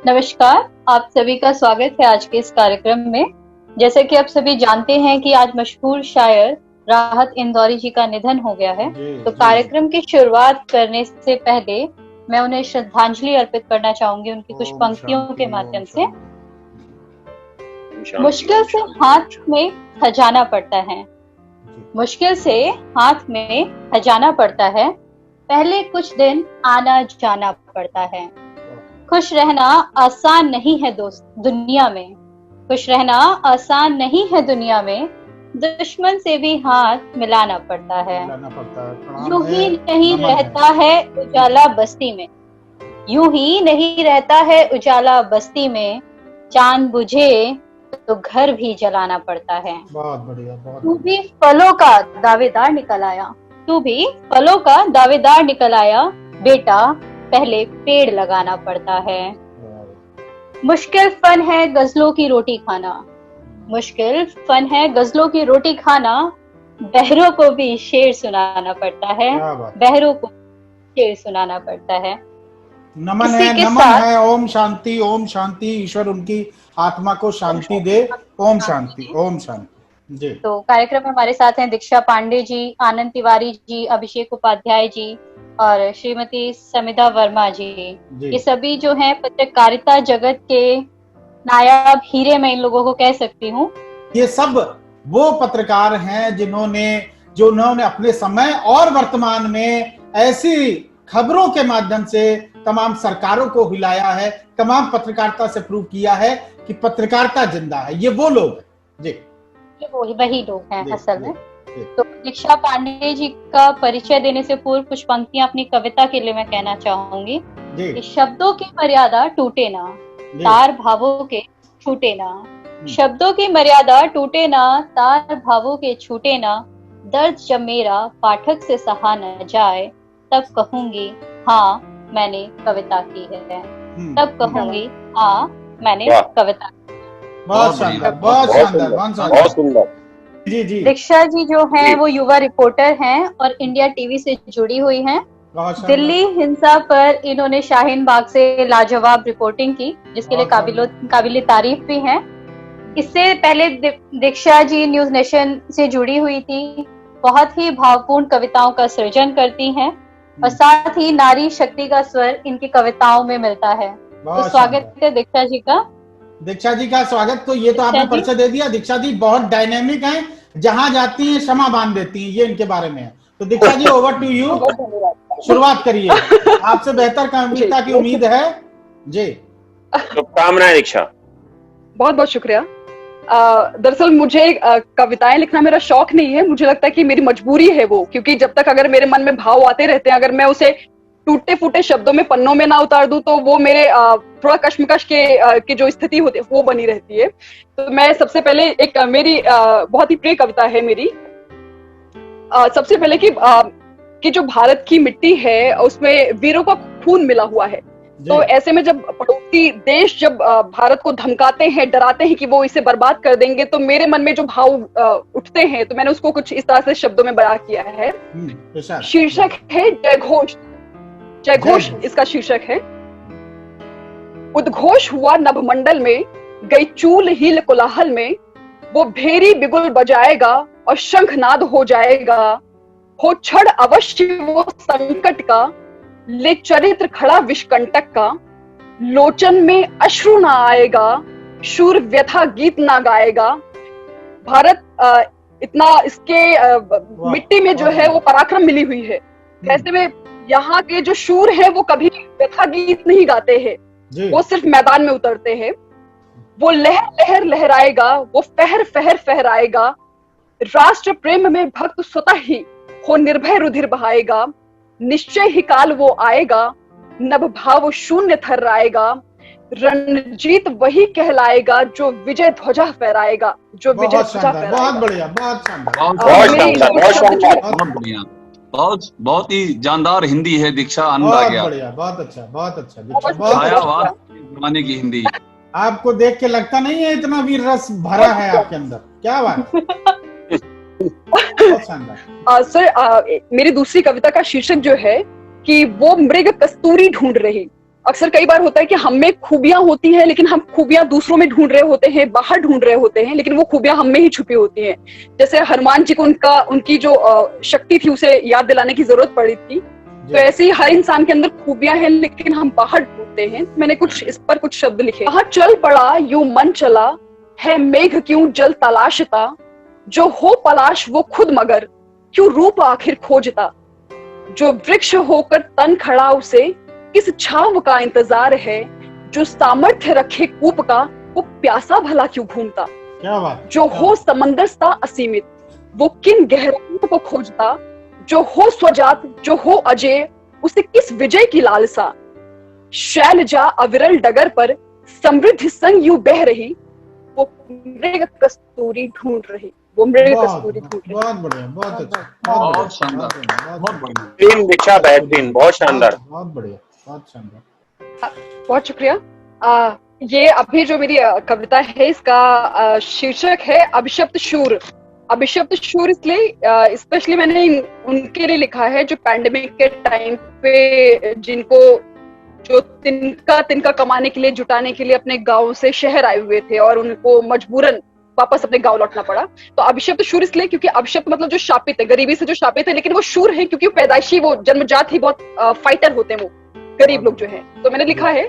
नमस्कार, आप सभी का स्वागत है आज के इस कार्यक्रम में। जैसे कि आप सभी जानते हैं कि आज मशहूर शायर राहत इंदौरी जी का निधन हो गया है, तो कार्यक्रम की शुरुआत करने से पहले मैं उन्हें श्रद्धांजलि अर्पित करना चाहूंगी उनकी कुछ पंक्तियों के माध्यम से। मुश्किल से हाथ में खजाना पड़ता है, मुश्किल से हाथ में खजाना पड़ता है, पहले कुछ दिन आना जाना पड़ता है। खुश रहना आसान नहीं है दोस्त दुनिया में, खुश रहना आसान नहीं है दुनिया में, दुश्मन से भी हाथ मिलाना पड़ता है। यूं ही नहीं रहता है उजाला बस्ती में, यूं ही नहीं रहता है उजाला बस्ती में, चांद बुझे तो घर भी जलाना पड़ता है। बहुत बढ़िया, तू भी फलों का दावेदार निकल आया, तू भी फलों का दावेदार निकल आया, बेटा पहले पेड़ लगाना पड़ता है। मुश्किल फन है गजलों की रोटी खाना, मुश्किल फन है गजलों की रोटी खाना, बहरों को भी शेर सुनाना पड़ता है, बहरों को शेर सुनाना पड़ता है। नमन है, ओम शांति, ईश्वर उनकी आत्मा को शांति दे, ओम शांति, ओम शांति जी। तो कार्यक्रम में हमारे साथ हैं दीक्षा पांडे जी, आनंद तिवारी जी, अभिषेक उपाध्याय जी और श्रीमती समिधा वर्मा जी। ये सभी जो हैं पत्रकारिता जगत के नायाब हीरे, मैं इन लोगों को कह सकती हूँ। ये सब वो पत्रकार हैं जिन्होंने अपने समय और वर्तमान में ऐसी खबरों के माध्यम से तमाम सरकारों को हिलाया है, तमाम पत्रकारिता से प्रूव किया है कि पत्रकारिता जिंदा है। ये वो लोग हैं जी, ये वही लोग हैं असल में। तो दीक्षा पांडे जी का परिचय देने से पूर्व कुछ पंक्तियां अपनी कविता के लिए मैं कहना चाहूंगी कि शब्दों की मर्यादा टूटे ना, तार भावों के छूटे ना, शब्दों की मर्यादा टूटे ना, तार भावों के छूटे ना, दर्द जब मेरा पाठक से सहा न जाए, तब कहूंगी हाँ मैंने कविता की है, तब कहूंगी हाँ मैंने कविता की। बहुत शानदार, बहुत शानदार, बहुत सुंदर जी जी। दीक्षा जी जो हैं वो युवा रिपोर्टर हैं और इंडिया टीवी से जुड़ी हुई हैं। दिल्ली हिंसा पर इन्होंने शाहीन बाग से लाजवाब रिपोर्टिंग की, जिसके लिए काबिल तारीफ भी हैं। इससे पहले दीक्षा जी न्यूज नेशन से जुड़ी हुई थी, बहुत ही भावपूर्ण कविताओं का सृजन करती हैं और साथ ही नारी शक्ति का स्वर इनकी कविताओं में मिलता है। तो स्वागत है दीक्षा जी का। दीक्षा जी का स्वागत। तो ये तो आपने परिचय दे दिया। दीक्षा जी बहुत डायनेमिक हैं, जहां जाती हैं क्षमा बांध देती हैं, ये इनके बारे में है। तो Diksha ji over to you, शुरुआत करिए। आपसे बेहतर कविता की उम्मीद है जी। शुभकामनाएं दीक्षा। बहुत बहुत शुक्रिया। दरअसल मुझे कविताएं लिखना मेरा शौक नहीं है, मुझे लगता है कि मेरी मजबूरी है वो, क्योंकि जब तक अगर मेरे मन में भाव आते रहते हैं, अगर मैं उसे टूटे फूटे शब्दों में पन्नों में ना उतार दूं, तो वो मेरे थोड़ा कश्मकश के जो स्थिति होती है वो बनी रहती है। तो मैं सबसे पहले एक मेरी बहुत ही प्रिय कविता है मेरी। सबसे पहले कि जो भारत की मिट्टी है उसमें वीरों का खून मिला हुआ है। तो ऐसे में जब पड़ोसी देश जब भारत को धमकाते हैं, डराते हैं कि वो इसे बर्बाद कर देंगे, तो मेरे मन में जो भाव उठते हैं, तो मैंने उसको कुछ इस तरह से शब्दों में बयां किया है। शीर्षक है जय घोष। जय घोष इसका शीर्षक है। उद्घोष हुआ नभमंडल में, गई चूल हील कोलाहल में, वो भेरी बिगुल बजाएगा और शंखनाद हो जाएगा। हो क्षण अवश्य वो संकट का, ले चरित्र खड़ा विषकंटक का, लोचन में अश्रु ना आएगा, शूर व्यथा गीत ना गाएगा। भारत इतना इसके मिट्टी में जो है वो पराक्रम मिली हुई है। ऐसे में यहाँ के जो शूर है वो कभी व्यथा गीत नहीं गाते हैं, वो सिर्फ मैदान में उतरते हैं। वो लहर लहर लहराएगा, वो फहर फहर फहराएगा, राष्ट्र प्रेम में भक्त स्वतः ही हो निर्भय रुधिर बहाएगा। निश्चय ही काल वो आएगा, नभ भाव शून्य थर्राएगा, रणजीत वही कहलाएगा जो विजय ध्वजा फहराएगा, जो विजय ध्वजा फहराएगा। बहुत बढ़िया, बहुत शानदार, बहुत बढ़िया, बहुत ही जानदार हिंदी है दीक्षा। आनंद आ गया। बढ़िया, बहुत अच्छा, बहुत अच्छा। जमाने की हिंदी आपको देख के लगता नहीं है इतना वीर रस भरा है आपके अंदर, क्या बात। सर मेरी दूसरी कविता का शीर्षक जो है कि वो मृग कस्तूरी ढूंढ रही। अक्सर कई बार होता है कि हम में खूबियां होती हैं, लेकिन हम खूबियां दूसरों में ढूंढ रहे होते हैं, बाहर ढूंढ रहे होते हैं, लेकिन वो खूबियां हम में ही छुपी होती हैं। जैसे हनुमान जी को उनकी जो शक्ति थी उसे याद दिलाने की जरूरत पड़ी थी, तो ऐसे ही हर इंसान के अंदर खूबियां हैं, लेकिन हम बाहर ढूंढते हैं। मैंने इस पर कुछ शब्द लिखे। कहाँ चल पड़ा यूं मन चला, है मेघ क्यों जल तलाशता, जो हो पलाश वो खुद मगर, क्यों रूप आखिर खोजता, जो वृक्ष होकर तन खड़ा उसे किस छाव का इंतजार है, जो सामर्थ्य रखे कूप का वो प्यासा भला क्यों घूमता, क्या बात, जो हो समंदर सा असीमित वो किन गहराइयों को खोजता, जो हो स्वजात जो हो अजय उसे किस विजय की लालसा, शैलजा अविरल डगर पर समृद्धि संग यूं बह रही, वो मृग कस्तूरी ढूंढ रही, वो मृग कस्तूरी ढूंढ रही। बहुत बढ़िया, बहुत अच्छा, बहुत शानदार, बहुत बढ़िया। बेहतरीन दीक्षा, बेहतरीन, बहुत शानदार। बहुत बढ़िया, बहुत शानदार। बहुत शुक्रिया। ये अभी जो मेरी कविता है इसका शीर्षक है अभिशप्त शूर। अभिशप्त शूर इसलिए स्पेशली मैंने उनके लिए लिखा है जो पैंडेमिक के टाइम पे जिनको जो तिनका कमाने के लिए, जुटाने के लिए अपने गांव से शहर आए हुए थे और उनको मजबूरन वापस अपने गांव लौटना पड़ा। तो अभिशप्त शूर इसलिए क्योंकि अभिशप्त मतलब जो शापित है, गरीबी से जो शापित है, लेकिन वो शूर है क्योंकि वो पैदाइशी, वो जन्मजात ही बहुत फाइटर होते हैं वो गरीब लोग जो हैं। तो मैंने लिखा है,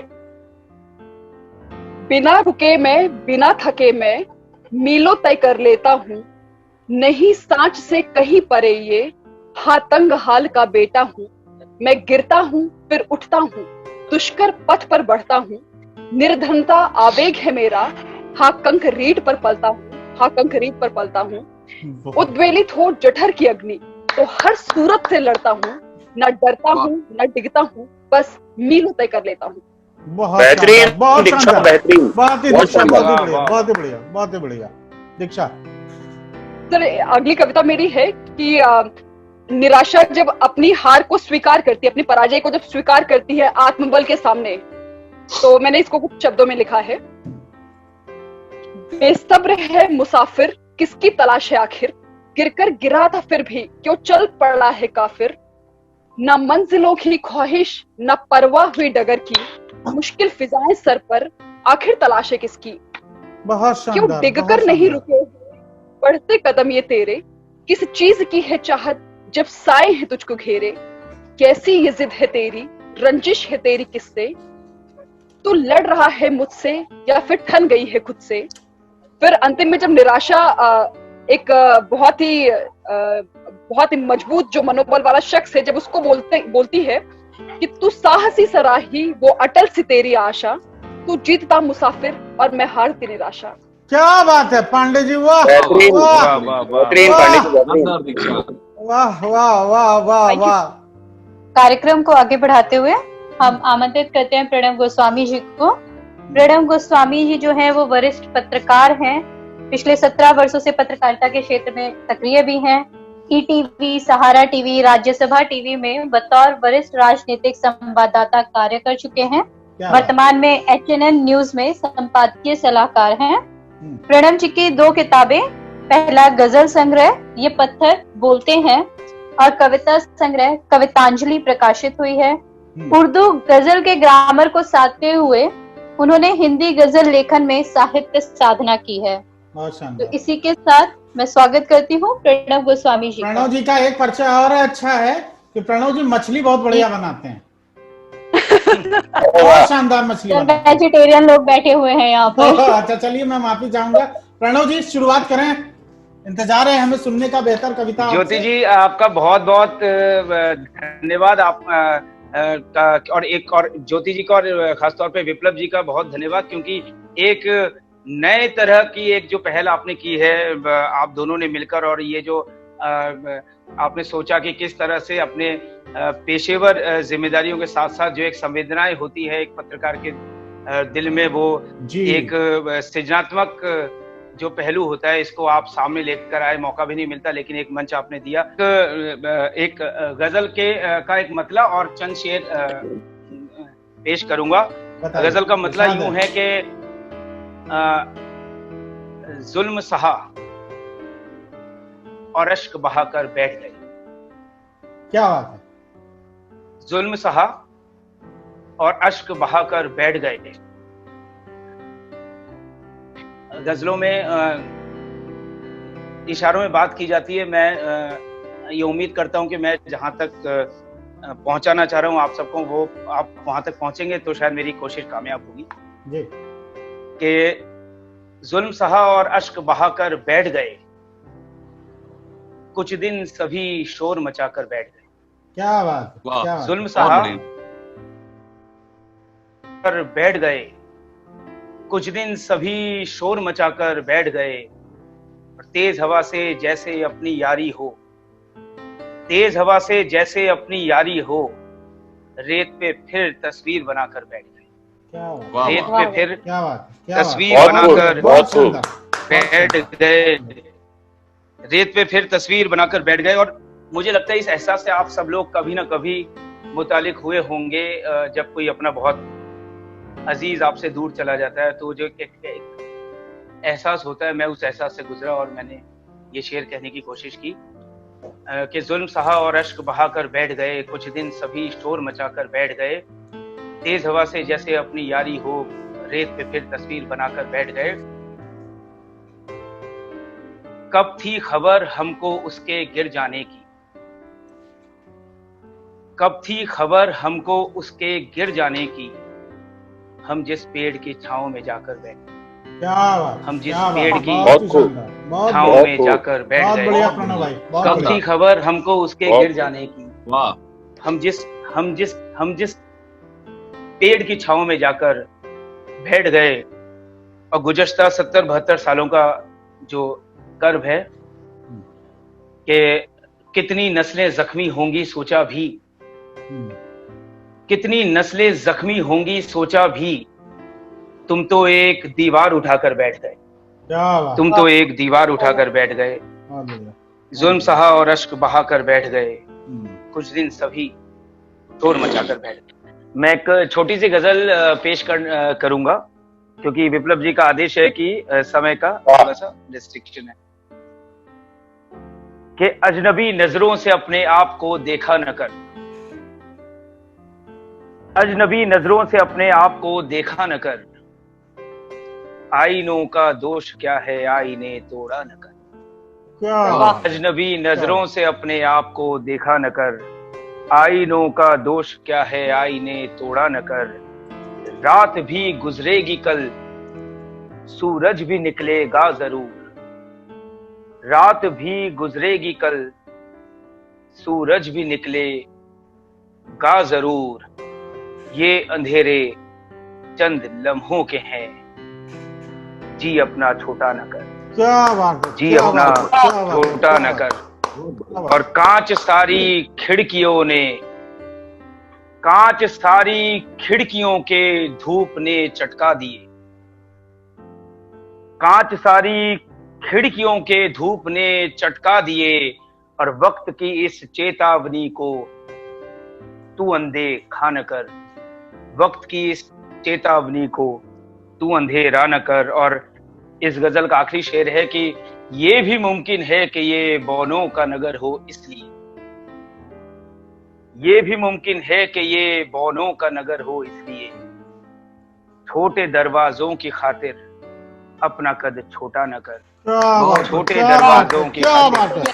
बिना रुके मैं बिना थके मैं मीलों तय कर लेता हूँ, नहीं सांच से कहीं परे ये हातंग हाल का बेटा हूँ, मैं गिरता हूँ फिर उठता हूँ, दुष्कर पथ पर बढ़ता हूँ, निर्धनता आवेग है मेरा, हाँ कंकरीट पर पलता हूँ, हाँ कंकरीट पर पलता हूँ, उद्वेलित हो जठर की अग्नि तो हर सूरत से लड़ता हूँ, न डरता हूँ न डिगता हूँ, बस मीलों तय कर लेता हूँ। बेहतरीन दीक्षा, बेहतरीन, बहुत ही बढ़िया, बहुत ही बढ़िया, बहुत ही बढ़िया दीक्षा। सर अगली कविता मेरी है कि निराशा जब अपनी हार को स्वीकार करती है, अपनी पराजय को जब स्वीकार करती है आत्मबल के सामने, तो मैंने इसको कुछ शब्दों में लिखा है, बेसब्र है मुसाफिर किसकी तलाश है आखिर, गिरकर गिरा था फिर भी क्यों चल पड़ा है काफिर, न मंजिलों की ख्वाहिश न परवाह हुई डगर की, मुश्किल फिजाएं सर पर आखिर तलाश है किसकी, बहुत शानदार, क्यों डिगकर नहीं रुके बढ़ते कदम ये तेरे, किस चीज की है चाहत जब साए हैं तुझको घेरे, कैसी ये जिद है तेरी रंजिश है तेरी किससे, तू लड़ रहा है मुझसे या फिर ठन गई है खुद से। फिर अंतिम में जब निराशा एक बहुत ही मजबूत जो मनोबल वाला शख्स है, जब उसको बोलती है कि तू साहसी सराही वो अटल सी तेरी आशा, तू जीतता मुसाफिर और मैं हारती निराशा। क्या बात है पांडे जी, वाह बेहतरीन, वाह बेहतरीन पांडे जी, बेहतरीन। वाह वाह वाह वाह वाह। कार्यक्रम को आगे बढ़ाते हुए हम आमंत्रित करते हैं प्रणव गोस्वामी जी को। प्रणव गोस्वामी जी जो हैं वो वरिष्ठ पत्रकार हैं, पिछले 17 वर्षों से पत्रकारिता के क्षेत्र में सक्रिय भी हैं। ईटीवी, सहारा टीवी, राज्यसभा टीवी में बतौर वरिष्ठ राजनीतिक संवाददाता कार्य कर चुके हैं। वर्तमान में HNN न्यूज में संपादकीय सलाहकार हैं। प्रणव जी की 2 किताबें, पहला गजल संग्रह ये पत्थर बोलते हैं और कविता संग्रह कवितांजलि प्रकाशित हुई है। उर्दू गजल के ग्रामर को साधते हुए उन्होंने हिंदी गजल लेखन में साहित्य साधना की है। तो इसी के साथ मैं स्वागत करती हूँ प्रणव गोस्वामी जी। प्रणव जी का एक परिचय और अच्छा है कि प्रणव जी मछली बहुत बढ़िया बनाते हैं। बहुत शानदार मछली बनाते हैं। वेजिटेरियन लोग बैठे हुए हैं यहाँ पर। अच्छा चलिए, मैं माफी चाहूंगा। प्रणव जी शुरुआत करें, इंतजार है हमें सुनने का बेहतर कविता। ज्योति जी आपका बहुत बहुत धन्यवाद। आप और ज्योति जी का और खासतौर पे विप्लव जी का बहुत धन्यवाद, क्योंकि एक नए तरह की एक जो पहल आपने की है आप दोनों ने मिलकर, और ये जो आपने सोचा कि किस तरह से अपने पेशेवर जिम्मेदारियों के साथ साथ जो एक संवेदनाएं होती है एक पत्रकार के दिल में, वो एक सृजनात्मक जो पहलू होता है, इसको आप सामने लेकर आए। मौका भी नहीं मिलता, लेकिन एक मंच आपने दिया। एक गजल का एक मतला और चंद शेर पेश करूंगा। गजल का मतला यूं है कि जुल्म सहा और अश्क बहाकर बैठ गई। क्या बात है। जुल्म सहा और अश्क बहाकर बैठ गए। गजलों में इशारों में बात की जाती है। मैं ये उम्मीद करता हूं कि मैं जहां तक पहुंचाना चाह रहा हूं आप सबको, वो आप वहां तक पहुंचेंगे तो शायद मेरी कोशिश कामयाब होगी। जी। कि जुल्म सहा और अश्क बहाकर बैठ गए, कुछ दिन सभी शोर मचाकर बैठ गए। क्या बात, वाह, क्या बात। जुल्म बहुत सहा बढ़िया। कर बैठ गए, कुछ दिन सभी शोर मचाकर बैठ गए। और तेज हवा से जैसे अपनी यारी हो, तेज हवा से जैसे अपनी यारी हो, रेत पे फिर तस्वीर बनाकर बैठ गए। क्या बात, वाह, रेत वाह। पे फिर क्या बात, क्या बात। तस्वीर बहुत बनाकर बहुत खूब। बैठ गए, रेत पे फिर तस्वीर बनाकर बैठ गए। और मुझे लगता है इस एहसास से आप सब लोग कभी ना कभी मुतालिक हुए होंगे। जब कोई अपना बहुत अजीज आपसे दूर चला जाता है तो जो एक एहसास होता है, मैं उस एहसास से गुजरा और मैंने ये शेर कहने की कोशिश की कि जुल्म सहा और अश्क बहाकर बैठ गए, कुछ दिन सभी शोर मचाकर बैठ गए। तेज हवा से जैसे अपनी यारी हो, रेत पे फिर तस्वीर बनाकर बैठ गए। कब थी खबर हमको उसके गिर जाने की, कब थी खबर हमको उसके गिर जाने की, हम जिस पेड़ की छांव में जाकर बैठे। क्या बात, हम जिस क्या पेड़ बात, की बहुत ही खूब। शानदार, बहुत छांव बढ़िया, में खूब। जाकर बैठ बहुत गए। बढ़िया प्रणव भाई, बहुत कब बढ़िया। थी खबर हमको उसके बहुत गिर जाने की, वाह, हम जिस पेड़ की छांव में जाकर बैठ गए। और गुज़श्ता 70-72 सालों का जो कर्ब है कि कितनी नस्लें जख्मी होंगी सोचा भी, कितनी नस्लें जख्मी होंगी सोचा भी, तुम तो एक दीवार उठाकर बैठ गए। क्या बात, तुम तो एक दीवार उठाकर बैठ गए। बहुत बढ़िया। जुल्म सहा और अश्क बहाकर बैठ गए, कुछ दिन सभी शोर मचाकर बैठ गए। मैं एक छोटी सी गजल पेश करूंगा क्योंकि विप्लव जी का आदेश है कि समय का थोड़ा सा रिस्ट्रिक्शन है। कि अजनबी नजरों से अपने आप को देखा न कर, अजनबी नजरों से अपने आप को देखा न कर, आईनों का दोष क्या है आईने तोड़ा न कर। क्या बात, अजनबी नजरों से अपने आप को देखा न कर, आईनों का दोष क्या है आईने तोड़ा न कर। रात भी गुजरेगी कल, सूरज भी निकलेगा जरूर, रात भी गुजरेगी कल, सूरज भी निकलेगा जरूर। ये अंधेरे चंद लम्हों के हैं, जी अपना छोटा न कर, क्या बात है, जी क्या अपना बात है, क्या बात है, छोटा क्या न बात कर। है। और कांच सारी खिड़कियों ने, कांच सारी खिड़कियों के धूप ने चटका दिए, कांच सारी खिड़कियों के धूप ने चटका दिए। और वक्त की इस चेतावनी को तू अनदेखा न कर, वक्त की इस चेतावनी को तू अंधेरा न कर। और इस गजल का आखिरी शेर है कि ये भी मुमकिन है कि ये बौनों का नगर हो इसलिए, ये भी मुमकिन है कि ये बौनों का नगर हो इसलिए, छोटे दरवाजों की खातिर अपना कद छोटा न कर, क्या बात है, छोटे क्या दरवाजों बात है, की क्या खातिर बात है।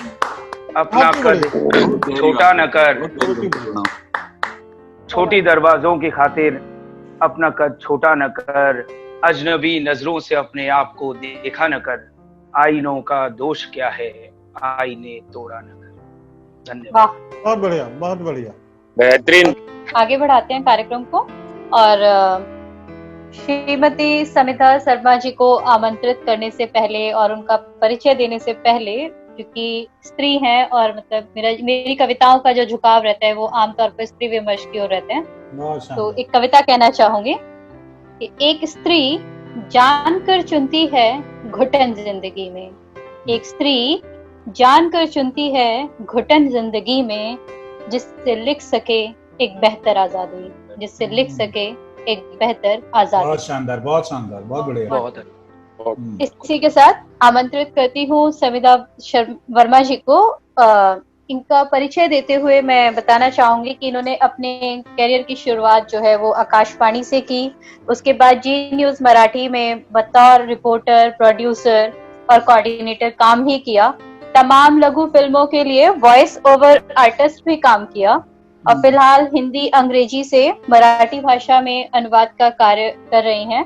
अपना कद छोटा न कर, छोटी दरवाजों की खातिर अपना कद छोटा न कर। अजनबी नजरों से अपने आप को देखा न कर, आईनों का दोष क्या है आईने तोड़ा न कर। धन्यवाद। बहुत बढ़िया, बहुत बढ़िया, बेहतरीन। आगे बढ़ाते हैं कार्यक्रम को और श्रीमती समिता शर्मा जी को आमंत्रित करने से पहले और उनका परिचय देने से पहले, क्योंकि स्त्री हैं और मतलब मेरी कविताओं का जो झुकाव रहता है वो आमतौर पर स्त्री विमर्श की ओर रहते हैं, तो एक कविता कहना चाहूंगी कि एक स्त्री जानकर चुनती है घुटन जिंदगी में, एक स्त्री जानकर चुनती है घुटन जिंदगी में, जिससे लिख सके एक बेहतर आजादी, जिससे लिख सके एक बेहतर आजादी। बहुत शानदार, बहुत शानदार, बहुत बढ़िया। बहुत इसी के साथ आमंत्रित करती हूँ समिता वर्मा जी को इनका परिचय देते हुए मैं बताना चाहूंगी कि इन्होंने अपने करियर की शुरुआत जो है वो आकाशवाणी से की। उसके बाद जी न्यूज मराठी में बतौर रिपोर्टर, प्रोड्यूसर और कोऑर्डिनेटर काम ही किया। तमाम लघु फिल्मों के लिए वॉइस ओवर आर्टिस्ट भी काम किया और फिलहाल हिंदी, अंग्रेजी से मराठी भाषा में अनुवाद का कार्य कर रही हैं।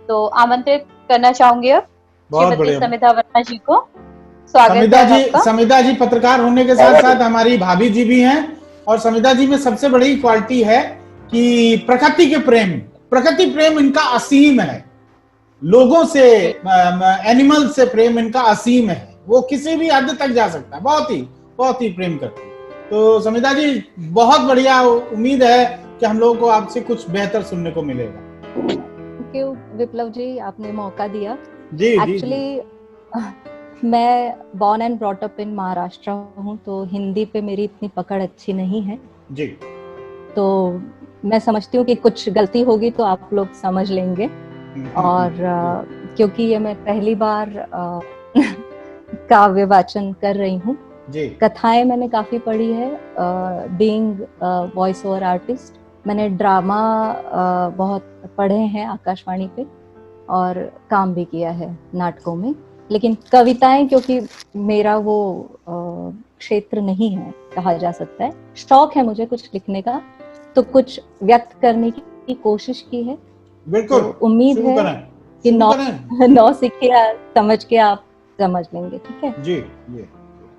तो आमंत्रित करना चाहूंगी अब श्रीमती समिधा वर्मा जी को। स्वागत है आपका। समिधा जी पत्रकार होने के साथ साथ हमारी भाभी जी भी हैं और समिधा जी में सबसे बड़ी क्वालिटी है कि प्रकृति प्रेम इनका असीम है। लोगों से, एनिमल से प्रेम इनका असीम है, वो किसी भी हद तक जा सकता है, बहुत ही प्रेम करती है। तो समिधा जी बहुत बढ़िया, उम्मीद है कि हम लोगों को आपसे कुछ बेहतर सुनने को मिलेगा। थैंक यू विप्लव जी, आपने मौका दिया। जी एक्चुअली मैं born and brought up in Maharashtra हूँ, तो हिंदी पे मेरी इतनी पकड़ अच्छी नहीं है जी। तो मैं समझती हूँ कि कुछ गलती होगी तो आप लोग समझ लेंगे। और क्योंकि ये मैं पहली बार काव्य वाचन कर रही हूँ, कथाएं मैंने काफी पढ़ी है। बीइंग वॉइस ओवर आर्टिस्ट, मैंने ड्रामा बहुत पढ़े हैं आकाशवाणी पे और काम भी किया है नाटकों में। लेकिन कविताएं, क्योंकि मेरा वो क्षेत्र नहीं है कहा जा सकता है, शौक है मुझे कुछ लिखने का, तो कुछ व्यक्त करने की कोशिश की है। बिल्कुल, तो उम्मीद है कि नौ सीखिया समझ के आप समझ लेंगे, ठीक है जी।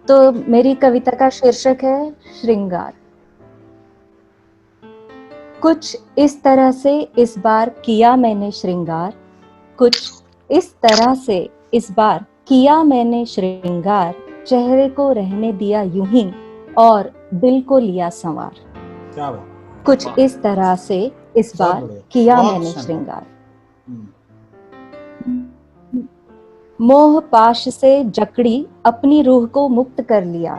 तो मेरी कविता का शीर्षक है श्रृंगार। कुछ इस तरह से इस बार किया मैंने श्रृंगार, कुछ इस तरह से इस बार किया मैंने श्रृंगार, चेहरे को रहने दिया यूं ही और दिल को लिया संवार। क्या बात। कुछ इस तरह से इस बार किया मैंने श्रृंगार। मोह पाश से जकड़ी अपनी रूह को मुक्त कर लिया,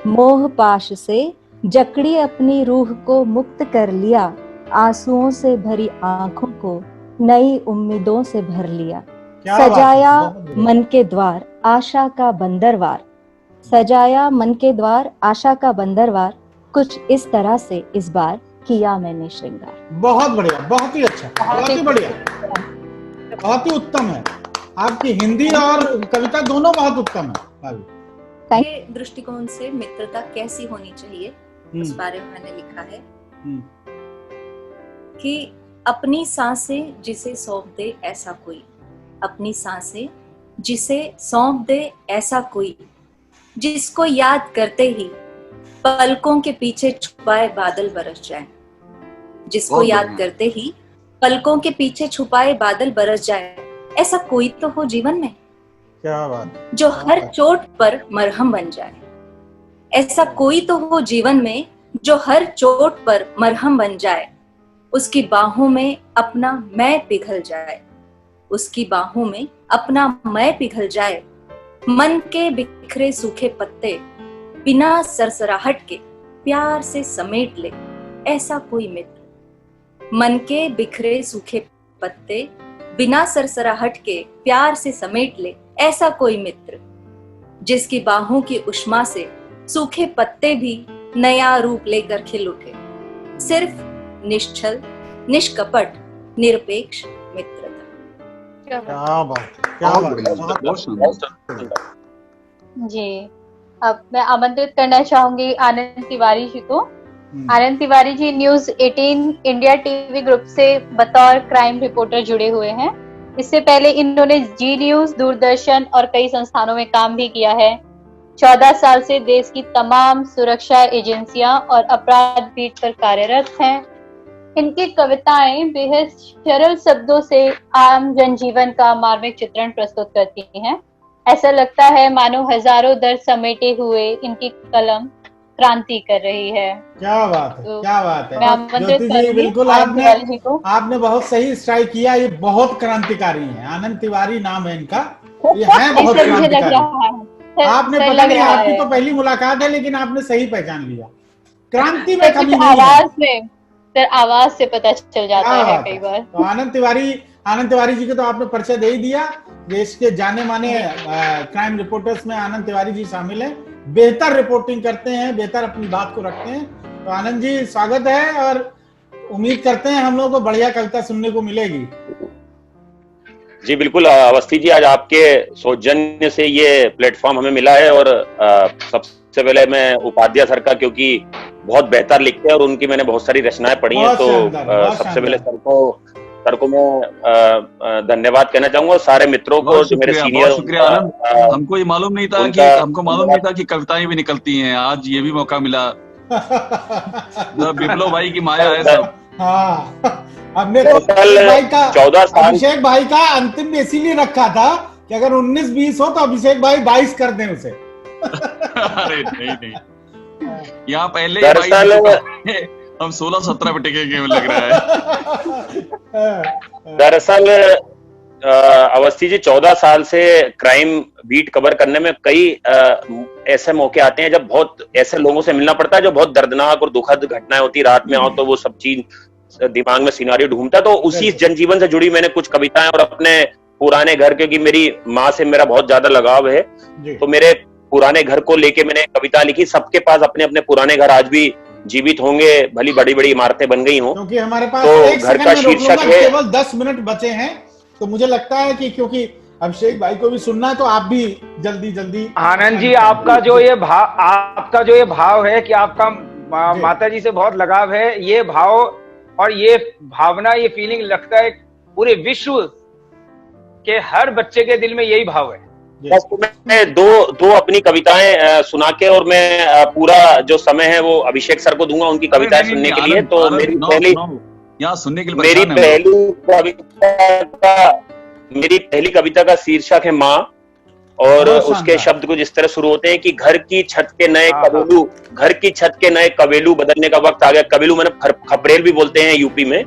मोह पाश से जकड़ी अपनी रूह को मुक्त कर लिया, आंसुओं से भरी आंखों को नई उम्मीदों से भर लिया। सजाया मन के द्वार आशा का बंदरवार, सजाया मन के द्वार आशा का बंदरवार, कुछ इस तरह से इस बार किया मैंने श्रृंगार। बहुत बढ़िया, बहुत ही अच्छा, बहुत ही बढ़िया, बहुत ही उत्तम है। आपकी हिंदी और कविता दोनों बहुत उत्तम है। के दृष्टिकोण से मित्रता कैसी होनी चाहिए उस बारे में मैंने लिखा है कि अपनी सांसें जिसे सौंप दे ऐसा कोई, अपनी सांसें जिसे सौंप दे ऐसा कोई, जिसको याद करते ही पलकों के पीछे छुपाए बादल बरस जाए, जिसको याद करते ही पलकों के पीछे छुपाए बादल बरस जाए, ऐसा कोई तो हो जीवन में। क्या बात। जो हर चोट पर मरहम बन जाए, ऐसा कोई तो हो जीवन में जो हर चोट पर मरहम बन जाए, उसकी बाहों में अपना मैं पिघल जाए, उसकी बाहों में अपना मैं पिघल जाए, मन के बिखरे सूखे पत्ते बिना सरसराहट के प्यार से समेट ले ऐसा कोई मित्र। मन के बिखरे सूखे पत्ते बिना सरसराहट के प्यार से समेट ले ऐसा कोई मित्र, जिसकी बाहों की उष्मा से सूखे पत्ते भी नया रूप लेकर खिल उठे। सिर्फ निश्चल, निष्कपट, निरपेक्ष मित्रता। क्या बात जी। अब मैं आमंत्रित करना चाहूंगी आनंद तिवारी जी को। आनंद Tiwari ji news 18 India TV group से बतौर क्राइम रिपोर्टर जुड़े हुए हैं। इससे पहले इन्होंने जी न्यूज, दूरदर्शन और कई संस्थानों में काम भी किया है। 14 साल से देश की तमाम सुरक्षा एजेंसियां और अपराध बीट पर कार्यरत हैं। इनकी कविताएं बेहद सरल शब्दों से आम जनजीवन का मार्मिक चित्रण प्रस्तुत करती हैं। ऐसा लगता है मानो हजारों दर्द समेटे हुए इनकी कलम क्रांति कर रही है। क्या बात है, क्या बात है। मैं आमंत्रित करूंगी बिल्कुल आपने बहुत सही स्ट्राइक किया। ये बहुत क्रांतिकारी है। आनंद तिवारी नाम है इनका। ये है बहुत क्रांतिकारी। आपने पता नहीं, आपकी तो पहली मुलाकात है लेकिन आपने सही पहचान लिया। क्रांति में कमी नहीं है। आवाज से पता चल जाता है कई बार। तो आनंद तिवारी जी को तो आपने परिचय दे ही दिया। देश के जाने माने क्राइम रिपोर्टर्स में आनंद तिवारी जी शामिल है। बेहतर रिपोर्टिंग करते हैं, बेहतर अपनी बात को रखते हैं। तो आनंद जी स्वागत है और उम्मीद करते हैं हम लोगों को बढ़िया कविता सुनने को मिलेगी। जी बिल्कुल अवस्थी जी, आज आपके सौजन्य से ये प्लेटफॉर्म हमें मिला है और सबसे पहले मैं उपाध्याय सर का, क्योंकि बहुत बेहतर लिखते हैं और उनकी मैंने बहुत सारी रचनाएं पढ़ी हैं, तो सबसे पहले सर को मैं धन्यवाद कहना चाहूंगा और सारे मित्रों को जो मेरे सीनियर। शुक्रिया आनंद, हमको ये मालूम नहीं था कि कविताएं भी निकलती हैं, आज ये भी मौका मिला। विप्लव भाई की माया है सब। हाँ, हमने तो अभिषेक भाई का अंतिम में इसीलिए रखा था कि अगर 19-20 हो तो अभिषेक भाई 22 कर दें उसे। अरे नहीं, यहाँ पहले हम 16-17 पे टिकेंगे लग रहा है। दरअसल अवस्थी जी 14 साल से क्राइम बीट कवर करने में कई ऐसे मौके आते हैं जब बहुत ऐसे लोगों से मिलना पड़ता है जो बहुत दर्दनाक और दुखद घटनाएं होती, रात में आओ तो वो सब चीज दिमाग में सिनारियो ढूंढता है। तो उसी जनजीवन से जुड़ी मैंने कुछ कविताएं और अपने पुराने घर, क्योंकि मेरी माँ से मेरा बहुत ज्यादा लगाव है, तो मेरे पुराने घर को लेके मैंने कविता लिखी। सबके पास अपने अपने पुराने घर आज भी जीवित होंगे, भली बड़ी बड़ी इमारतें बन गई हों, क्योंकि हमारे पास तो एक घर का शीर्षक है, केवल 10 मिनट बचे हैं, तो मुझे लगता है कि क्योंकि अभिषेक भाई को भी सुनना है तो आप भी जल्दी आनंद जी, आपका जो ये भाव है कि आपका माता जी से बहुत लगाव है, ये भाव और ये भावना, ये फीलिंग लगता है पूरे विश्व के हर बच्चे के दिल में यही भाव है। बस मैं दो अपनी कविताएं सुना के और मैं पूरा जो समय है वो अभिषेक सर को दूंगा उनकी कविताएं सुनने के लिए। तो मेरी पहली कविता का शीर्षक है माँ, और उसके शब्द कुछ इस तरह शुरू होते हैं कि घर की छत के नए कवेलू बदलने का वक्त आ गया। कवेलू मैंने खपरेल भी बोलते हैं यूपी में,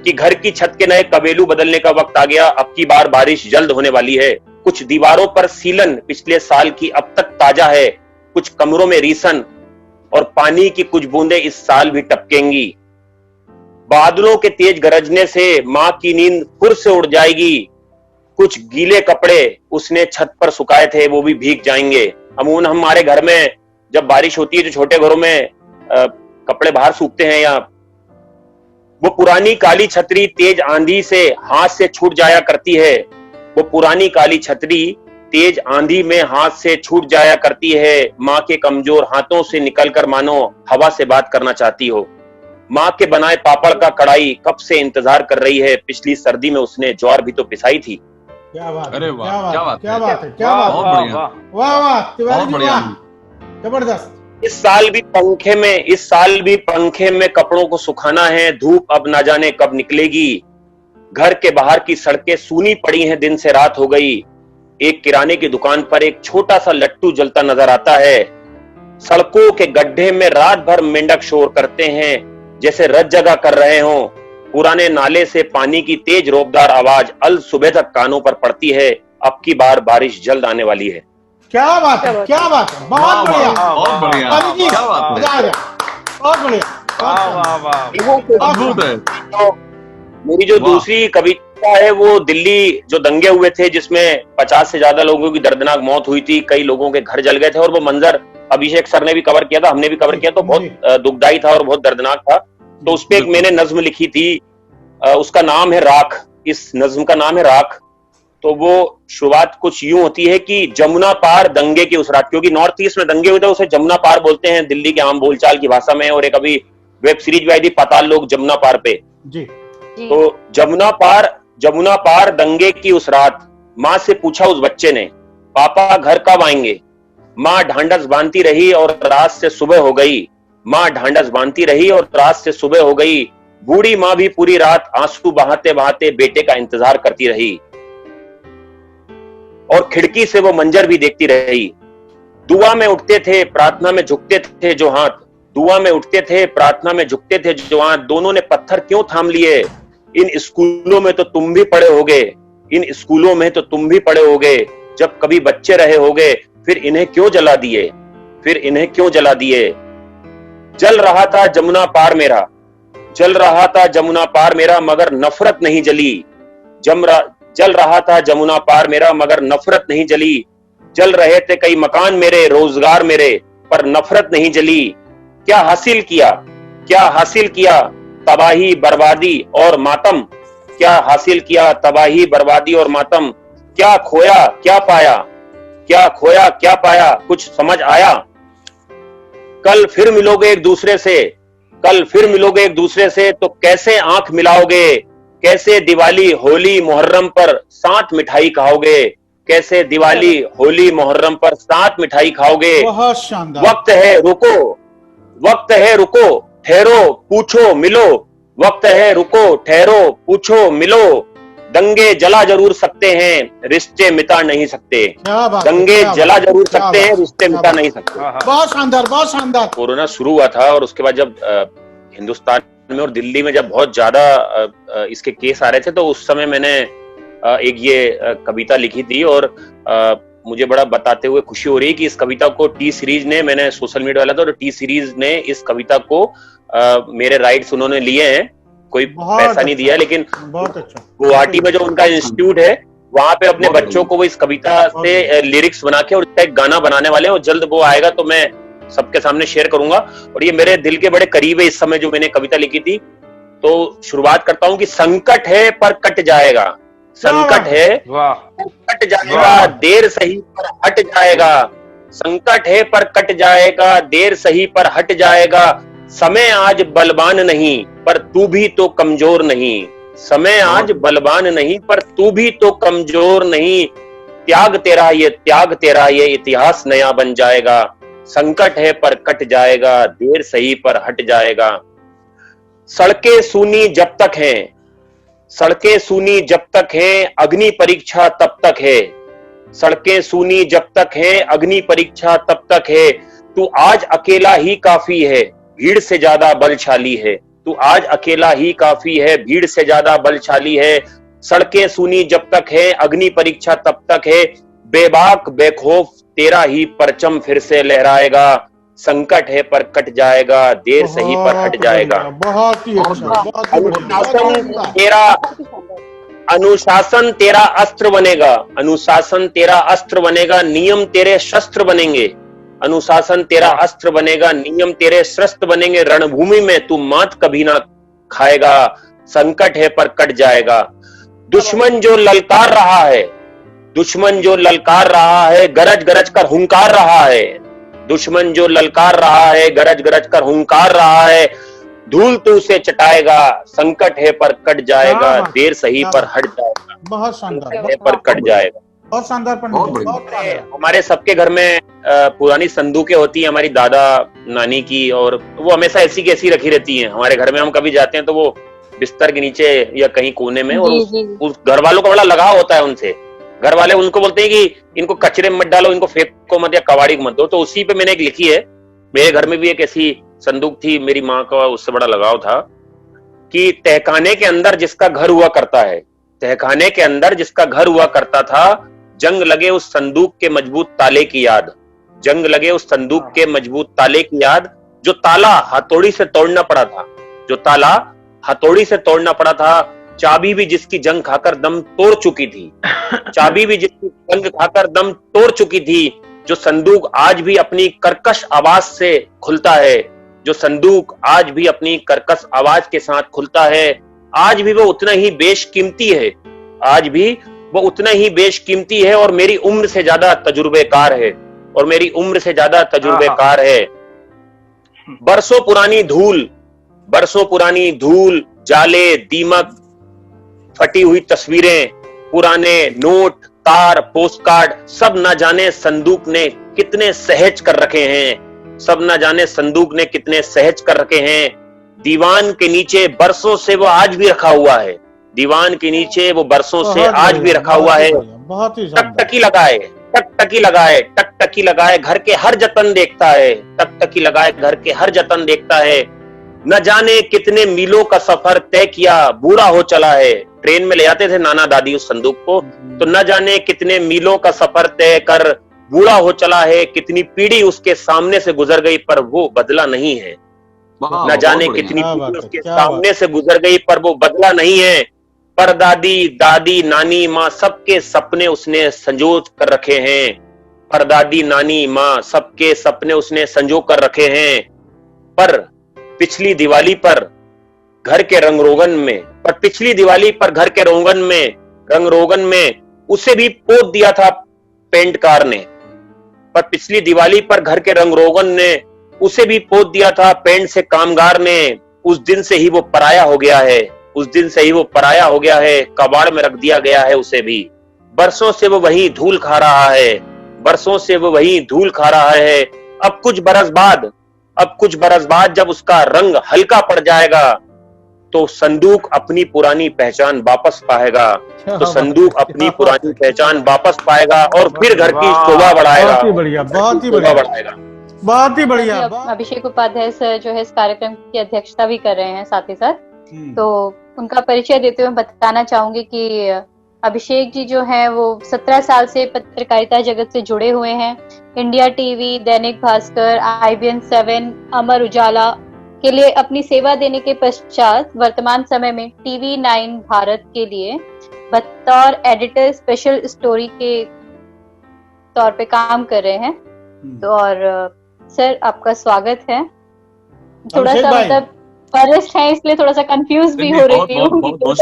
कि घर की छत के नए कवेलू बदलने का वक्त आ गया, अब की बार बारिश जल्द होने वाली है। कुछ दीवारों पर सीलन पिछले साल की अब तक ताजा है, कुछ कमरों में रीसन और पानी की कुछ बूंदें इस साल भी टपकेंगी। बादलों के तेज गरजने से माँ की नींद फिर से उड़ जाएगी, कुछ गीले कपड़े उसने छत पर सुखाए थे वो भी भीग जाएंगे। अमूमन हमारे घर में जब बारिश होती है तो छोटे घरों में कपड़े बाहर सूखते हैं, या वो पुरानी काली छतरी तेज आंधी से हाथ से छूट जाया करती है, वो पुरानी काली छतरी तेज आंधी में हाथ से छूट जाया करती है। माँ के कमजोर हाथों से निकलकर मानो हवा से बात करना चाहती हो। माँ के बनाए पापड़ का कढ़ाई कब से इंतजार कर रही है, पिछली सर्दी में उसने ज्वार भी तो पिसाई थी। क्या बात, अरे वाह, क्या बात है, बहुत बढ़िया, जबरदस्त। इस साल भी पंखे में कपड़ों को सुखाना है, धूप अब ना जाने कब निकलेगी। घर के बाहर की सड़कें सूनी पड़ी हैं, दिन से रात हो गई। एक किराने की दुकान पर एक छोटा सा लट्टू जलता नजर आता है। सड़कों के गड्ढे में रात भर मेंढक शोर करते हैं, जैसे रत जगह कर रहे हों। पुराने नाले से पानी की तेज रौबदार आवाज अल सुबह तक कानों पर पड़ती है, अब की बार बारिश जल्द आने वाली है। क्या बात है, बहुत बढ़िया, बहुत बढ़िया, बहुत बढ़िया। मेरी जो दूसरी कविता है वो दिल्ली जो दंगे हुए थे जिसमें 50 से ज्यादा लोगों की दर्दनाक मौत हुई थी, कई लोगों के घर जल गए थे, और वो मंजर अभिषेक सर ने भी कवर किया था, हमने भी कवर किया, तो बहुत दुखदाई था और बहुत दर्दनाक था। तो उस पे एक मैंने नज्म लिखी थी, उसका नाम है राख। इस नज्म का नाम है राख। तो वो शुरुआत कुछ यूं होती है कि जमुना पार दंगे की उस रात, क्योंकि नॉर्थ ईस्ट में दंगे हुए थे उसे जमुना पार बोलते हैं दिल्ली के आम बोलचाल की भाषा में, और एक अभी वेब सीरीज भी आई थी पाताल लोक जमुना पार पे जी। तो जमुना पार दंगे की उस रात, माँ से पूछा उस बच्चे ने, पापा घर कब आएंगे? माँ ढांढस बांधती रही और रात से सुबह हो गई। माँ ढांढस बांधती रही और रात से सुबह हो गई। बूढ़ी माँ भी पूरी रात आंसू बहाते बहाते बेटे का इंतजार करती रही, और खिड़की से वो मंजर भी देखती रही। दुआ में उठते थे, प्रार्थना में झुकते थे जो हाथ, दुआ में उठते थे, प्रार्थना में झुकते थे जो हाथ, दोनों ने पत्थर क्यों थाम लिए? इन स्कूलों में तो तुम भी पढ़े होगे, इन स्कूलों में तो तुम भी पढ़े होगे, जब कभी बच्चे रहे होगे, फिर इन्हें क्यों जला दिए, फिर इन्हें क्यों जला दिए? जल रहा था जमुना पार मेरा, जल रहा था जमुना पार मेरा, मगर नफरत नहीं जली। जल रहा था जमुना पार मेरा, मगर नफरत नहीं जली। जल रहे थे कई मकान मेरे, रोजगार मेरे, पर नफरत नहीं जली। क्या हासिल किया, क्या हासिल किया, तबाही बर्बादी और मातम। क्या हासिल किया, तबाही बर्बादी और मातम। क्या खोया क्या पाया, क्या खोया क्या पाया, कुछ समझ आया। कल फिर मिलोगे एक दूसरे से, कल फिर मिलोगे एक दूसरे से, तो कैसे आंख मिलाओगे, कैसे दिवाली होली मुहर्रम पर साथ मिठाई खाओगे, कैसे दिवाली होली मुहर्रम पर साथ मिठाई खाओगे। बहुत शानदार। वक्त है रुको, वक्त है रुको, ठहरो पूछो मिलो। वक्त है रुको, ठहरो पूछो मिलो। दंगे जला जरूर सकते हैं, रिश्ते मिटा नहीं सकते। क्या बात है, दंगे क्या जला बात है, जरूर क्या सकते हैं, बात है, रिश्ते क्या मिटा बात नहीं सकते। बहुत शानदार, बहुत शानदार। कोरोना शुरू हुआ था और उसके बाद जब हिंदुस्तान में और दिल्ली में जब बहुत ज्यादा इसके केस आ रहे थे, तो उस समय मैंने एक ये कविता लिखी थी और मुझे बड़ा बताते हुए खुशी हो रही है कि इस कविता को टी सीरीज ने, मैंने सोशल मीडिया वाला था, और टी सीरीज ने इस कविता को मेरे राइट्स उन्होंने लिए हैं, कोई पैसा नहीं दिया, लेकिन बहुत अच्छा। गुवाहाटी में जो उनका इंस्टीट्यूट है वहां पे अपने बच्चों को वो इस कविता से लिरिक्स बना के और इसका एक गाना बनाने वाले हैं, और जल्द वो आएगा तो मैं सबके सामने शेयर करूंगा। और ये मेरे दिल के बड़े करीब है इस समय जो मैंने कविता लिखी थी। तो शुरुआत करता हूं कि संकट है पर कट जाएगा, संकट है कट जाएगा, देर सही पर हट जाएगा। संकट है पर कट जाएगा, देर सही पर हट जाएगा। समय आज बलवान नहीं पर तू भी तो कमजोर नहीं। समय आज बलवान नहीं पर तू भी तो कमजोर नहीं। त्याग तेरा ये, त्याग तेरा ये, इतिहास नया बन जाएगा। संकट है पर कट जाएगा, देर सही पर हट जाएगा। सड़कें सूनी जब तक हैं, सड़कें सूनी जब तक हैं, अग्नि परीक्षा तब तक है। सड़कें सूनी जब तक हैं, अग्नि परीक्षा तब तक है। तू आज अकेला ही काफी है, भीड़ से ज्यादा बलशाली है। तू आज अकेला ही काफी है, भीड़ से ज्यादा बलशाली है। सड़कें सूनी जब तक है, अग्नि परीक्षा तब तक है। बेबाक बेखौफ तेरा ही परचम फिर से लहराएगा। संकट है पर कट जाएगा, देर सही पर हट जाएगा। बहुत ही अच्छा, बहुत ही अनुशासन तेरा, अनुशासन तेरा अस्त्र बनेगा। अनुशासन तेरा अस्त्र बनेगा, नियम तेरे शस्त्र बनेंगे। अनुशासन तेरा अस्त्र बनेगा, नियम तेरे शस्त्र बनेंगे। रणभूमि में तू मात कभी ना खाएगा। संकट है पर कट जाएगा। दुश्मन जो ललकार रहा है, दुश्मन जो ललकार रहा है, गरज गरज कर हुंकार रहा है। दुश्मन जो ललकार रहा है, गरज गरज कर हुंकार रहा है। धूल तू से चटाएगा। संकट है पर कट जाएगा, देर सही पर हट जाएगा। बहुत शानदार, है पर कट जाएगा। बहुत शानदार पंडित, हमारे सबके घर में पुरानी संदूकें होती है, हमारी दादा नानी की, और वो हमेशा ऐसी की ऐसी रखी रहती हैं हमारे घर में। हम कभी जाते हैं तो वो बिस्तर के नीचे या कहीं कोने में, और उस घर वालों का बड़ा लगाव होता है उनसे। घर वाले उनको बोलते हैं कि इनको कचरे में मत डालो, इनको फेंको मत या कबाड़ी मत दो। तो उसी पे मैंने एक लिखी है। मेरे घर में भी एक ऐसी संदूक थी, मेरी माँ का उससे बड़ा लगाव था, कि तहखाने के अंदर जिसका घर हुआ करता है, तहखाने के अंदर जिसका घर हुआ करता था, जंग लगे उस संदूक के मजबूत ताले की याद। जंग लगे उस संदूक के मजबूत ताले की याद। जो ताला हथौड़ी से तोड़ना पड़ा था, जो ताला हथौड़ी से तोड़ना पड़ा था। चाबी भी जिसकी जंग खाकर दम तोड़ चुकी थी, चाबी भी जिसकी जंग खाकर दम तोड़ चुकी थी। जो संदूक आज भी अपनी कर्कश आवाज से खुलता है, जो संदूक आज भी अपनी कर्कश आवाज के साथ खुलता है, आज भी वो उतना ही बेशकीमती है। आज भी वो उतना ही बेशकीमती है और मेरी उम्र से ज्यादा तजुर्बेकार है, और मेरी उम्र से ज्यादा तजुर्बेकार है। बरसों पुरानी धूल, बरसों पुरानी धूल, जाले, दीमक, फटी हुई तस्वीरें, पुराने नोट, तार, पोस्टकार्ड, सब न जाने संदूक ने कितने सहज कर रखे हैं। सब न जाने संदूक ने कितने सहज कर रखे हैं। दीवान के नीचे बरसों से वो आज भी रखा हुआ है। दीवान के नीचे वो बरसों से आज भी रखा हुआ है। टकटकी लगाए, टकटकी लगाए, टकटकी लगाए, घर के हर जतन देखता है। टकटकी लगाए, घर के हर जतन देखता है। न जाने कितने मीलों का सफर तय किया, बूढ़ा हो चला है। ट्रेन में ले जाते थे नाना दादी उस संदूक को, तो न जाने कितने मीलों का सफर तय कर बूढ़ा हो चला है। कितनी पीढ़ी उसके सामने से गुजर गई पर वो बदला नहीं है। न जाने कितनी पीढ़ी उसके सामने से गुजर गई पर वो बदला नहीं है। परदादी, दादी, नानी, माँ, सबके सपने उसने संजो कर रखे हैं। परदादी, नानी, माँ, सबके सपने उसने संजो कर रखे हैं। पर पिछली दिवाली पर घर के रंग रोगन में उसे भी पोत दिया था पेंटकार ने। पर पिछली दिवाली पर घर के रंग-रोगन ने उसे भी पोत दिया था पेंट से कामगार ने। उस दिन से ही वो पराया हो गया है, कबाड़ में रख दिया गया है उसे भी। बरसों से वो वही धूल खा रहा है। अब कुछ बरस बाद जब उसका रंग हल्का पड़ जाएगा तो संदूक अपनी पुरानी पहचान वापस पाएगा और फिर घर की शोभा बढ़ाएगा। बहुत ही बढ़िया। अभिषेक उपाध्याय सर जो है इस कार्यक्रम की अध्यक्षता भी कर रहे हैं साथ ही साथ, तो उनका परिचय देते हुए बताना चाहूंगी कि अभिषेक जी जो हैं वो 17 साल से पत्रकारिता जगत से जुड़े हुए हैं। India TV, Dainik Bhaskar, IBN 7, Amar Ujala के लिए अपनी सेवा देने के पश्चात वर्तमान समय में TV9 भारत के लिए बतौर एडिटर स्पेशल स्टोरी के तौर पे काम कर रहे हैं। तो और सर आपका स्वागत है। थोड़ा सा मतलब फॉरेस्ट है इसलिए थोड़ा सा कंफ्यूज भी हो रही हूँ। बहुत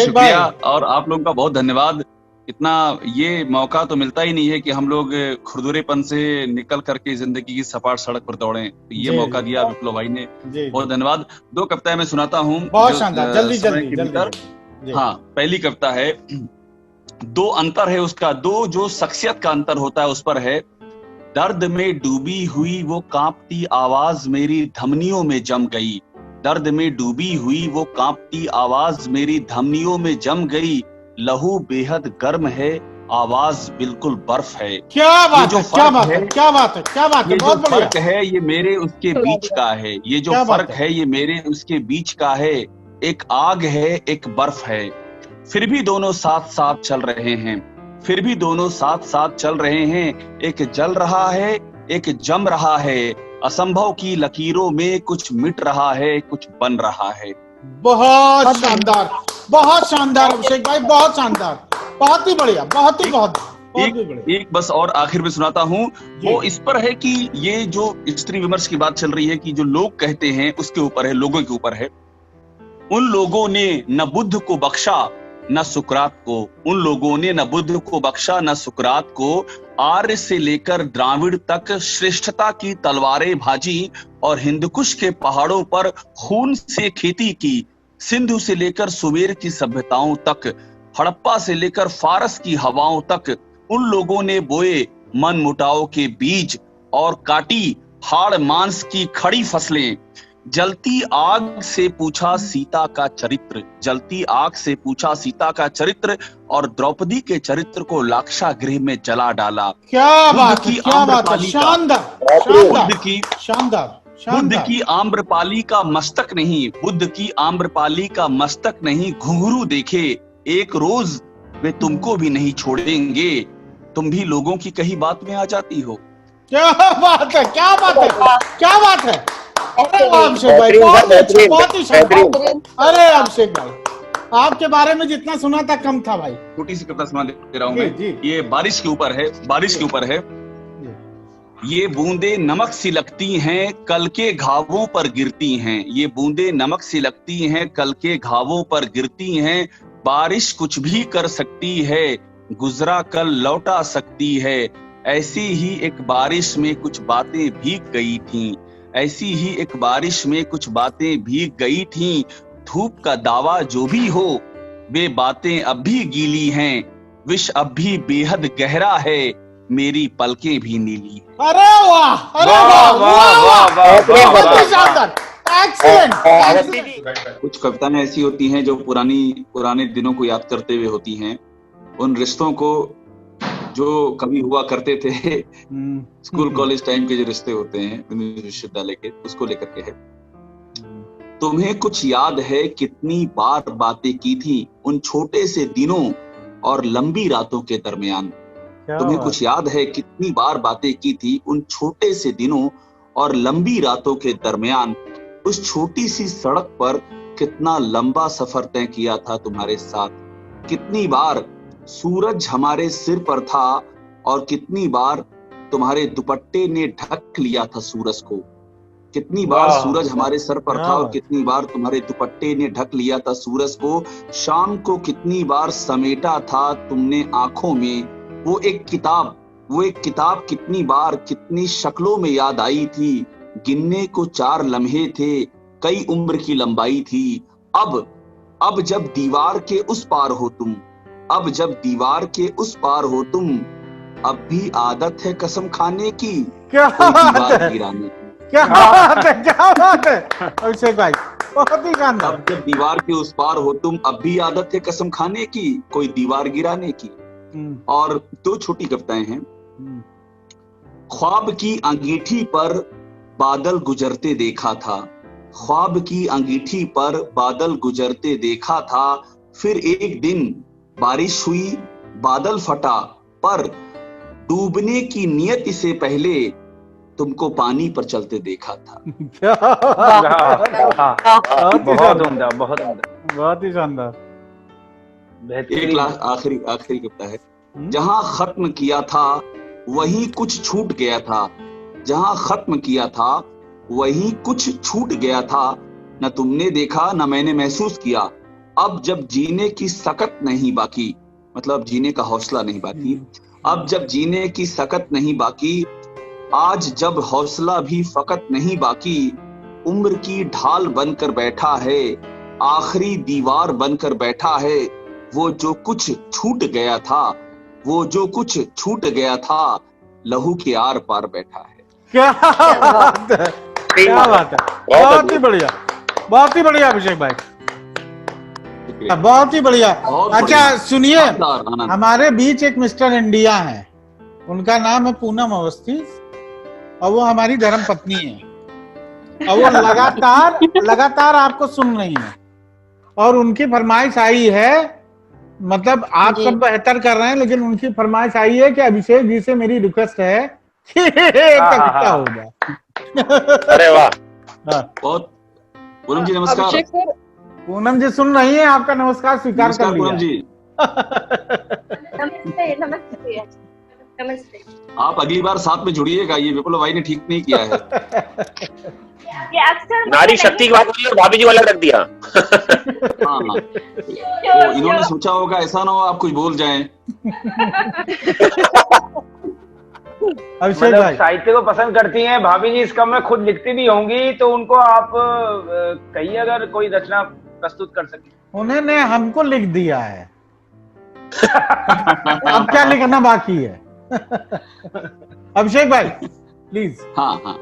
शुक्रिया और आप लोगों का बहुत धन्यवाद। इतना ये मौका तो मिलता ही नहीं है कि हम लोग खुरदुरेपन से निकल करके जिंदगी की सपाट सड़क पर दौड़ें। तो ये मौका दिया विप्लव भाई ने, बहुत धन्यवाद। 2 कविताएं मैं सुनाता हूँ। बहुत शानदार, जल्दी। हाँ, पहली कविता है, 2 अंतर है उसका, 2 जो शख्सियत का अंतर होता है उस पर है। दर्द में डूबी हुई वो कांपती आवाज मेरी धमनियों में जम गई। दर्द में डूबी हुई वो कांपती आवाज मेरी धमनियों में जम गई। लहू बेहद गर्म है, आवाज बिल्कुल बर्फ है। क्या बात है। ये जो फर्क है ये मेरे उसके बीच का है। ये जो फर्क है ये मेरे उसके बीच का है। एक आग है, एक बर्फ है, फिर भी दोनों साथ साथ चल रहे हैं। एक जल रहा है, एक जम रहा है। असंभव की लकीरों में कुछ मिट रहा है, कुछ बन रहा है। बहुत शानदार अभिषेक भाई, बहुत शानदार, बहुत ही बढ़िया, बहुत ही बढ़िया। एक बस और आखिर में सुनाता हूँ। वो इस पर है कि ये जो स्त्री विमर्श की बात चल रही है कि जो लोग कहते हैं उसके ऊपर है, लोगों के ऊपर है। उन लोगों ने न बुद्ध को बख्शा न सुकरात को, आर्य से लेकर द्राविड़ तक श्रेष्ठता की तलवारें भाजी और हिंदकुश के पहाड़ों पर खून से खेती की। सिंधु से लेकर सुमेर की सभ्यताओं तक, हड़प्पा से लेकर फारस की हवाओं तक उन लोगों ने बोए मन मुटाव के बीज और काटी हाड़ मांस की खड़ी फसलें। जलती आग से पूछा सीता का चरित्र और द्रौपदी के चरित्र को लाक्षागृह में जला डाला। क्या बात है, शानदार। बुद्ध की आम्रपाली का मस्तक नहीं, घुंघरू देखे एक रोज वे तुमको भी नहीं छोड़ेंगे। तुम भी लोगों की कही बात में आ जाती हो। क्या बात है। अरे अभिषेक भाई, बहुत ही शानदार। अरे अभिषेक भाई, आपके बारे में जितना सुना था कम था भाई। छोटी सी कविता सुना दे रहा हूँ मैं। ये बारिश के ऊपर है। ये बूंदे नमक सी लगती हैं, कल के घावों पर गिरती हैं। ये बूंदे नमक सी लगती हैं, कल के घावों पर गिरती हैं। बारिश कुछ भी कर सकती है, गुजरा कल लौटा सकती है। ऐसी ही एक बारिश में कुछ बातें भीग गई थीं। धूप का दावा जो भी हो, वे बातें अब भी गीली हैं। विष अब भी बेहद गहरा है, मेरी पलकें भी नीली। अरे वाह, कुछ कविताएं ऐसी होती हैं जो पुराने दिनों को याद करते हुए होती हैं। उन रिश्तों को जो कभी हुआ करते थे, स्कूल कॉलेज टाइम के जो रिश्ते होते हैं विश्वविद्यालय के, उसको लेकर के है। तुम्हें कुछ याद है कितनी बार बातें की थी उन छोटे से दिनों और लंबी रातों के दरमियान। तुम्हें कुछ याद है कितनी बार बातें की थी उन छोटे से दिनों और लंबी रातों के दरमियान। उस छोटी सी सड़क पर कितना लंबा सफर तय किया था तुम्हारे साथ। कितनी बार सूरज हमारे सिर पर था और कितनी बार तुम्हारे दुपट्टे ने ढक लिया था सूरज को, कितनी बार सूरज हमारे सर पर था और कितनी बार तुम्हारे दुपट्टे ने ढक लिया था सूरज को, शाम को कितनी बार समेटा था तुमने आंखों में, वो एक किताब कितनी बार कितनी शक्लों में याद आई थी, गिनने को 4 लम्हे थे, कई उम्र की लंबाई थी। अब जब दीवार के उस पार हो तुम, अब जब दीवार के उस पार हो तुम, अब भी आदत है कसम खाने की, क्या बात है, गिराने की। क्या बात है, क्या बात है अभिषेक भाई, बहुत ही शानदार। अब जब दीवार के उस पार हो तुम, अब भी आदत है कसम खाने की, कोई दीवार गिराने की। और 2 छोटी कविताएं हैं। ख्वाब की अंगीठी पर बादल गुजरते देखा था, ख्वाब की अंगीठी पर बादल गुजरते देखा था, फिर एक दिन बारिश हुई बादल फटा, पर डूबने की नियति से पहले तुमको पानी पर चलते देखा था। बहुत उम्दा, बहुत उम्दा, बहुत ही शानदार। एक आखिरी कविता है। जहां खत्म किया था वहीं कुछ छूट गया था, जहां खत्म किया था वहीं कुछ छूट गया था, न तुमने देखा न मैंने महसूस किया, अब जब जीने की सकत नहीं बाकी, मतलब जीने का हौसला नहीं बाकी, अब जब जीने की सकत नहीं बाकी, आज जब हौसला भी फकत नहीं बाकी, उम्र की ढाल बनकर बैठा है, आखिरी दीवार बनकर बैठा है, वो जो कुछ छूट गया था, वो जो कुछ छूट गया था, लहू के आर पार बैठा है। क्या बात है, क्या बात है, बहुत ही बढ़िया, बहुत ही बढ़िया अभिषेक भाई, बहुत ही बढ़िया। अच्छा सुनिए, हमारे बीच एक मिस्टर इंडिया है, उनका नाम है पूनम अवस्थी, और वो हमारी धर्म पत्नी है, और वो लगातार आपको सुन रही है, और उनकी फरमाइश आई है, मतलब आप सब बेहतर कर रहे हैं, लेकिन उनकी फरमाइश आई है कि अभिषेक जी से मेरी रिक्वेस्ट है कि एक कविता हो जाए। अरे वाह, बहुत। पूनम जी नमस्कार। पूनम जी सुन रही हैं, आपका नमस्कार स्वीकार कर लिया। पूनम जी नमस्ते, नमस्ते, नमस्ते। आप अगली बार साथ में जुड़िएगा, ये विपुल भाई ने ठीक नहीं किया है। ये अक्सर नारी शक्ति की बात की और भाभी जी वाला रख दिया। हाँ, तो इन्होंने सोचा होगा ऐसा ना हो आप कुछ बोल जाएं। मतलब साहित्य को पसंद करती हैं भाभी जी, इसका मैं खुद लिखती भी होंगी, तो उनको आप कहिए अगर कोई रचना प्रस्तुत कर सके। उन्होंने हमको लिख दिया है, अब क्या लिखना बाकी है। अभिषेक भाई प्लीज। हाँ,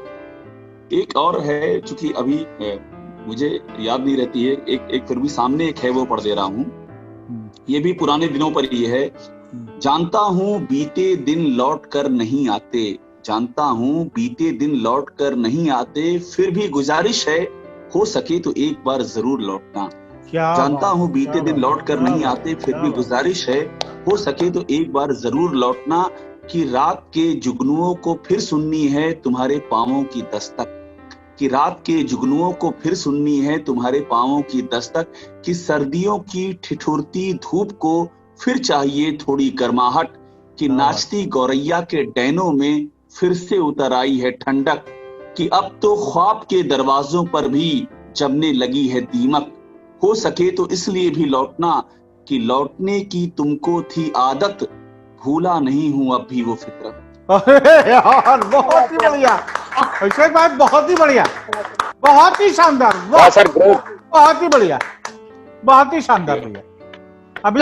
एक और है, चूंकि अभी मुझे याद नहीं रहती है, एक फिर भी सामने एक है, वो पढ़ दे रहा हूँ। ये भी पुराने दिनों पर ही है। जानता हूँ बीते दिन लौट कर नहीं आते, जानता हूँ बीते दिन लौट कर नहीं आते, फिर भी गुजारिश है हो सके तो एक बार जरूर लौटना। जानता हूँ बीते दिन लौट कर नहीं आते, फिर भी गुजारिश है हो सके तो एक बार जरूर लौटना, कि रात के जुगनुओं को फिर सुननी है तुम्हारे पांवों की दस्तक, कि रात के जुगनुओं को फिर सुननी है तुम्हारे पांवों की दस्तक, कि सर्दियों की ठिठुरती धूप को फिर चाहिए थोड़ी गर्माहट, कि नाचती गौरैया के डैनों में फिर से उतर आई है ठंडक, कि अब तो ख्वाब के दरवाजों पर भी जमने लगी है दीमक, हो सके तो इसलिए भी लौटना, कि लौटने की तुमको थी आदत, भूला नहीं हूं अब भी वो फितरत। अरे यार बहुत ही बढ़िया अभिषेक भाई, बहुत ही बढ़िया, बहुत ही शानदार, बहुत ही बढ़िया, बहुत ही शानदार भैया। अभी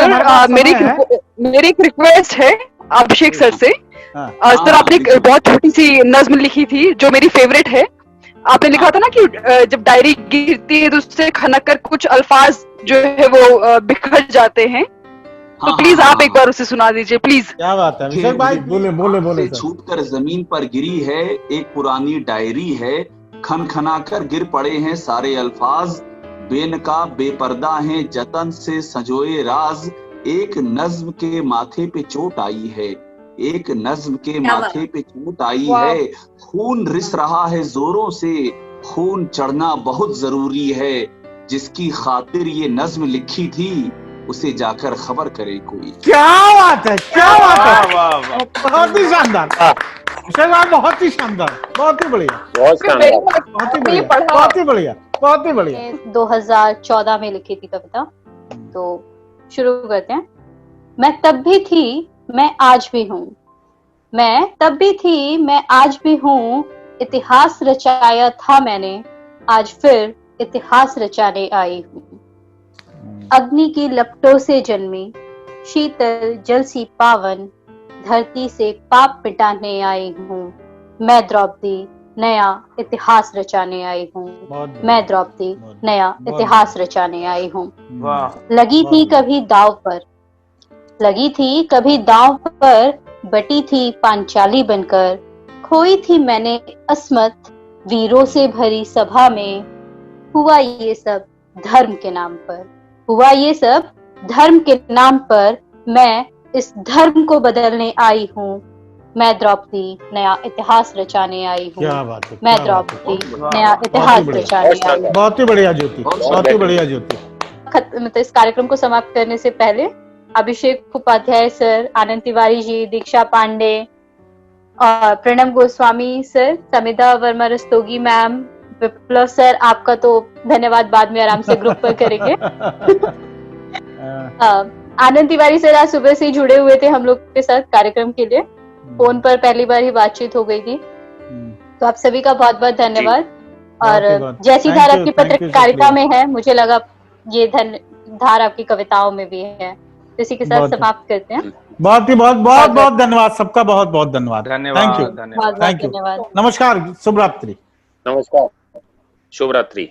मेरी एक रिक्वेस्ट है अभिषेक सर से। सर आपने बहुत छोटी सी नज्म लिखी थी जो मेरी फेवरेट है। आपने लिखा था ना कि जब डायरी गिरती है तो उससे खनक कर कुछ अल्फाज जो है वो बिखर जाते हैं, तो प्लीज आप एक बार उसे सुना दीजिए प्लीज। क्या बात है अभिषेक भाई, बोले। छूट कर जमीन पर गिरी है एक पुरानी डायरी है, खनखना कर गिर पड़े हैं सारे अल्फाज, बेनकाब बेपर्दा हैं जतन से संजोए राज, एक नज्म के माथे पे चोट आई है, एक नज्म के माथे पे चोट आई है, खून रिस रहा है जोरों से, खून चढ़ना बहुत जरूरी है, जिसकी खातिर ये नज्म लिखी थी उसे जाकर खबर करे कोई। क्या बात है, क्या बात है, वाह वाह वाह, बहुत ही शानदार, बहुत ही शानदार, बहुत ही बढ़िया, बहुत शानदार। बहुत ही बढ़िया, बहुत ही बढ़िया, बहुत ही बढ़िया। 2014 में लिखी थी कविता, तो शुरू करते हैं। मैं तब भी थी, मैं आज भी हूँ, मैं तब भी थी, मैं आज भी हूँ, इतिहास रचाया था मैंने, आज फिर इतिहास रचाने आई हूँ। अग्नि की लपटों से जन्मी, शीतल जल सी पावन, धरती से पाप मिटाने आई हूँ। मैं द्रौपदी नया इतिहास रचाने आई हूँ, मैं द्रौपदी नया इतिहास रचाने आई हूँ। वाह। लगी थी कभी दाव पर, लगी थी कभी दाव पर, बटी थी पांचाली बनकर, खोई थी मैंने अस्मत वीरों से भरी सभा में। हुआ ये सब धर्म के नाम पर, हुआ ये सब धर्म के नाम पर, मैं इस धर्म को बदलने आई हूँ। मैं द्रौपदी नया इतिहास रचाने आई हूँ। क्या बात है, मैं द्रौपदी नया इतिहास रचाने आई हूँ। बहुत ही बढ़िया ज्योति, बहुत ही बढ़िया ज्योति। मतलब इस कार्यक्रम को समाप्त करने से पहले अभिषेक उपाध्याय सर, आनंद तिवारी जी, दीक्षा पांडे और प्रणव गोस्वामी सर, समिधा वर्मा रस्तोगी मैम, विप्लव सर, आपका तो धन्यवाद बाद में आराम से ग्रुप पर करेंगे। आनंद तिवारी सर आज सुबह से ही जुड़े हुए थे हम लोग के साथ कार्यक्रम के लिए, फोन पर पहली बार ही बातचीत हो गई थी, तो आप सभी का बहुत बहुत धन्यवाद। और जैसी धार आपकी पत्रकारिता में है, मुझे लगा ये धार आपकी कविताओं में भी है। इसी के साथ समाप्त करते हैं। बहुत ही बहुत धन्यवाद सबका, बहुत बहुत धन्यवाद, थैंक यू, धन्यवाद। थैंक यू, नमस्कार, शुभ रात्रि। नमस्कार, शुभ रात्रि।